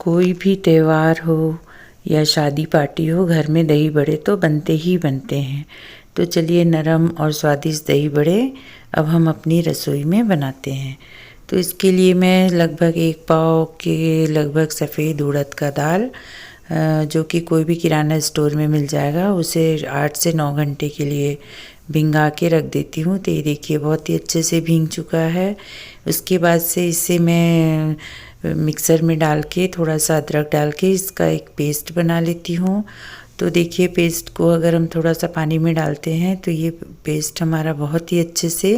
कोई भी त्यौहार हो या शादी पार्टी हो, घर में दही बड़े तो बनते ही बनते हैं। तो चलिए नरम और स्वादिष्ट दही बड़े अब हम अपनी रसोई में बनाते हैं। तो इसके लिए मैं लगभग 1 पाव के लगभग सफ़ेद उड़द का दाल, जो कि कोई भी किराना स्टोर में मिल जाएगा, उसे 8 से 9 घंटे के लिए भिंगा के रख देती हूँ। तो ये देखिए बहुत ही अच्छे से भीग चुका है। उसके बाद से इसे मैं मिक्सर में डाल के थोड़ा सा अदरक डाल के इसका एक पेस्ट बना लेती हूँ। तो देखिए पेस्ट को अगर हम थोड़ा सा पानी में डालते हैं तो ये पेस्ट हमारा बहुत ही अच्छे से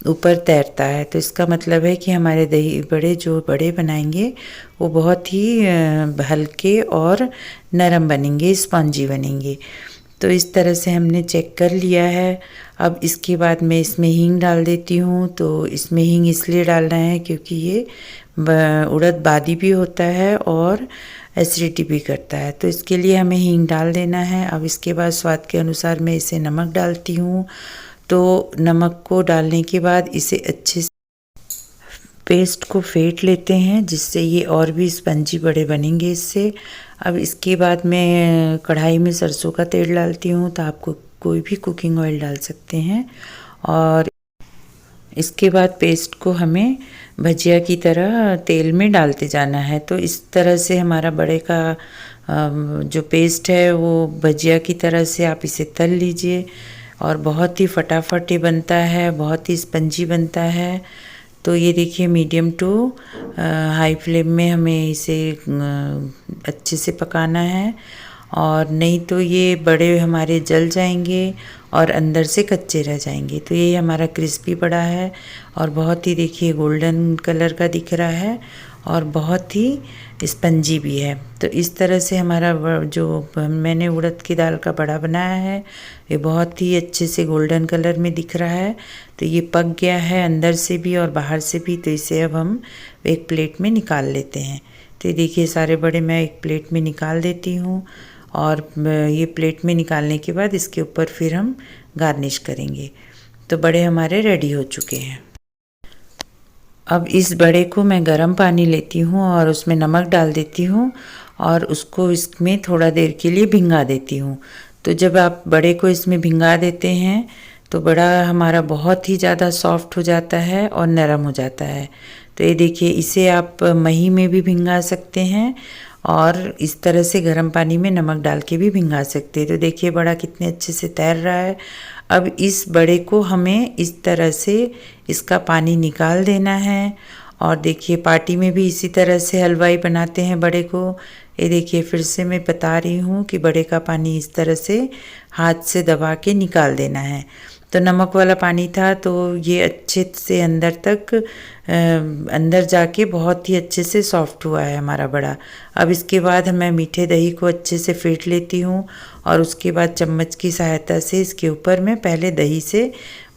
ऊपर तैरता है। तो इसका मतलब है कि हमारे दही बड़े जो बड़े बनाएंगे वो बहुत ही हल्के और नरम बनेंगे, स्पंजी बनेंगे। तो इस तरह से हमने चेक कर लिया है। अब इसके बाद मैं इसमें हींग डाल देती हूँ। तो इसमें हींग इसलिए डालना है क्योंकि ये उड़द बादी भी होता है और एसिडिटी भी करता है। तो इसके लिए हमें हींग डाल देना है। अब इसके बाद स्वाद के अनुसार मैं इसे नमक डालती हूँ। तो नमक को डालने के बाद इसे अच्छे से पेस्ट को फेंट लेते हैं, जिससे ये और भी स्पंजी बड़े बनेंगे इससे। अब इसके बाद मैं कढ़ाई में सरसों का तेल डालती हूँ। तो आपको कोई भी कुकिंग ऑयल डाल सकते हैं। और इसके बाद पेस्ट को हमें भजिया की तरह तेल में डालते जाना है। तो इस तरह से हमारा बड़े का जो पेस्ट है वो भजिया की तरह से आप इसे तल लीजिए और बहुत ही फटाफट ये बनता है, बहुत ही स्पंजी बनता है। तो ये देखिए मीडियम टू हाई फ्लेम में हमें इसे अच्छे से पकाना है, और नहीं तो ये बड़े हमारे जल जाएंगे और अंदर से कच्चे रह जाएंगे। तो ये हमारा क्रिस्पी बड़ा है और बहुत ही देखिए गोल्डन कलर का दिख रहा है और बहुत ही स्पंजी भी है। तो इस तरह से हमारा जो मैंने उड़द की दाल का बड़ा बनाया है ये बहुत ही अच्छे से गोल्डन कलर में दिख रहा है। तो ये पक गया है अंदर से भी और बाहर से भी। तो इसे अब हम एक प्लेट में निकाल लेते हैं। तो ये देखिए सारे बड़े मैं एक प्लेट में निकाल देती हूँ, और ये प्लेट में निकालने के बाद इसके ऊपर फिर हम गार्निश करेंगे। तो बड़े हमारे रेडी हो चुके हैं। अब इस बड़े को मैं गर्म पानी लेती हूँ और उसमें नमक डाल देती हूँ और उसको इसमें थोड़ा देर के लिए भिंगा देती हूँ। तो जब आप बड़े को इसमें भिंगा देते हैं तो बड़ा हमारा बहुत ही ज़्यादा सॉफ्ट हो जाता है और नरम हो जाता है। तो ये देखिए इसे आप मही में भी भिंगा सकते हैं और इस तरह से गर्म पानी में नमक डाल के भी भिंगा सकते हैं। तो देखिए बड़ा कितने अच्छे से तैर रहा है। अब इस बड़े को हमें इस तरह से इसका पानी निकाल देना है। और देखिए पार्टी में भी इसी तरह से हलवाई बनाते हैं बड़े को। ये देखिए फिर से मैं बता रही हूँ कि बड़े का पानी इस तरह से हाथ से दबा के निकाल देना है। तो नमक वाला पानी था तो ये अच्छे से अंदर तक अंदर जाके बहुत ही अच्छे से सॉफ्ट हुआ है हमारा बड़ा। अब इसके बाद मैं मीठे दही को अच्छे से फेंट लेती हूँ और उसके बाद चम्मच की सहायता से इसके ऊपर मैं पहले दही से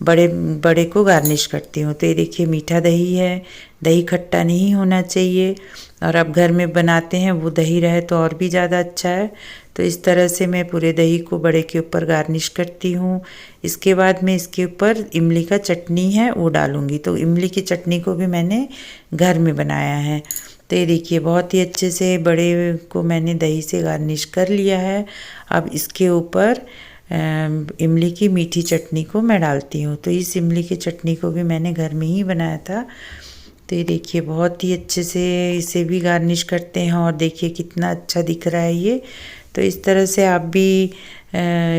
बड़े को गार्निश करती हूँ। तो ये देखिए मीठा दही है, दही खट्टा नहीं होना चाहिए, और अब घर में बनाते हैं वो दही रहे तो और भी ज़्यादा अच्छा है। तो इस तरह से मैं पूरे दही को बड़े के ऊपर गार्निश करती हूँ। इसके बाद मैं इसके ऊपर इमली का चटनी है वो डालूँगी। तो इमली की चटनी को भी मैंने घर में बनाया है। तो ये देखिए बहुत ही अच्छे से बड़े को मैंने दही से गार्निश कर लिया है। अब इसके ऊपर इमली की मीठी चटनी को मैं डालती हूँ। तो इस इमली की चटनी को भी मैंने घर में ही बनाया था। तो ये देखिए बहुत ही अच्छे से इसे भी गार्निश करते हैं और देखिए कितना अच्छा दिख रहा है ये। तो इस तरह से आप भी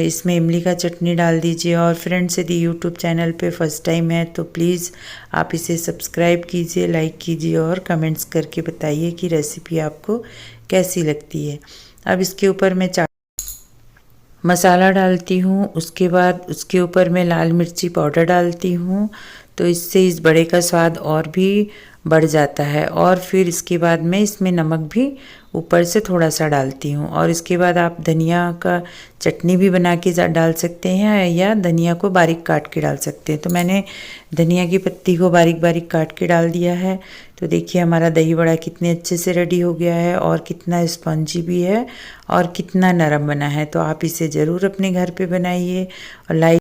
इसमें इमली का चटनी डाल दीजिए। और फ्रेंड्स यदि यूट्यूब चैनल पे फर्स्ट टाइम है तो प्लीज़ आप इसे सब्सक्राइब कीजिए, लाइक कीजिए और कमेंट्स करके बताइए कि रेसिपी आपको कैसी लगती है। अब इसके ऊपर मैं चाट मसाला डालती हूँ। उसके बाद उसके ऊपर मैं लाल मिर्ची पाउडर डालती हूँ। तो इससे इस बड़े का स्वाद और भी बढ़ जाता है। और फिर इसके बाद मैं इसमें नमक भी ऊपर से थोड़ा सा डालती हूँ। और इसके बाद आप धनिया का चटनी भी बना के डाल सकते हैं या धनिया को बारीक काट के डाल सकते हैं। तो मैंने धनिया की पत्ती को बारीक बारीक काट के डाल दिया है। तो देखिए हमारा दही बड़ा कितने अच्छे से रेडी हो गया है और कितना स्पंजी भी है और कितना नरम बना है। तो आप इसे ज़रूर अपने घर पे बनाइए और लाइक